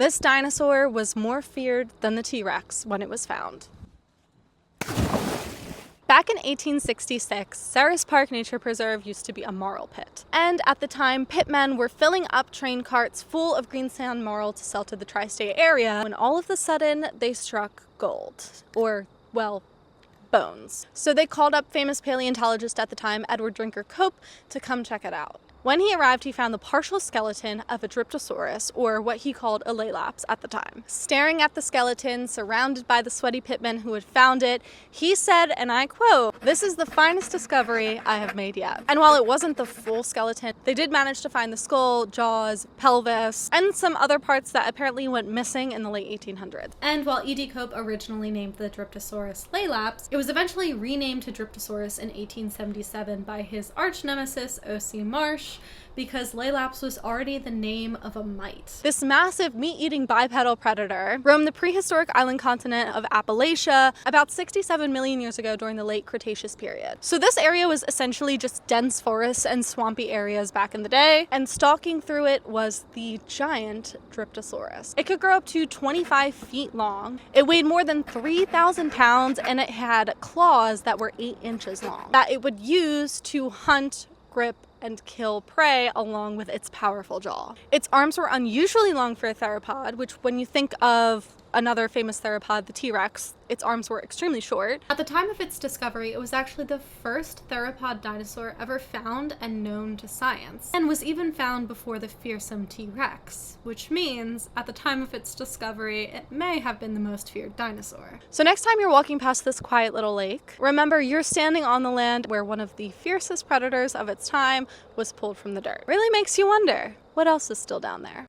This dinosaur was more feared than the T-Rex when it was found. Back in 1866, Ceres Park Nature Preserve used to be a marl pit. And at the time, pitmen were filling up train carts full of green sand marl to sell to the tri-state area when all of a sudden they struck gold. Or, well, bones. So they called up famous paleontologist at the time, Edward Drinker Cope, to come check it out. When he arrived, he found the partial skeleton of a Dryptosaurus, or what he called a Laelaps at the time. Staring at the skeleton, surrounded by the sweaty pitmen who had found it, he said, and I quote, "This is the finest discovery I have made yet." And while it wasn't the full skeleton, they did manage to find the skull, jaws, pelvis, and some other parts that apparently went missing in the late 1800s. And while E.D. Cope originally named the Dryptosaurus Laelaps, it was eventually renamed to Dryptosaurus in 1877 by his arch nemesis O.C. Marsh, because Laelaps was already the name of a mite. This massive meat-eating bipedal predator roamed the prehistoric island continent of Appalachia about 67 million years ago during the late Cretaceous period. So this area was essentially just dense forests and swampy areas back in the day, and stalking through it was the giant Dryptosaurus. It could grow up to 25 feet long, it weighed more than 3,000 pounds, and it had claws that were 8 inches long that it would use to hunt, grip, and kill prey along with its powerful jaw. Its arms were unusually long for a theropod, which when you think of another famous theropod, the T-Rex, its arms were extremely short. At the time of its discovery, it was actually the first theropod dinosaur ever found and known to science, and was even found before the fearsome T-Rex, which means at the time of its discovery, it may have been the most feared dinosaur. So next time you're walking past this quiet little lake, remember you're standing on the land where one of the fiercest predators of its time was pulled from the dirt. Really makes you wonder, what else is still down there?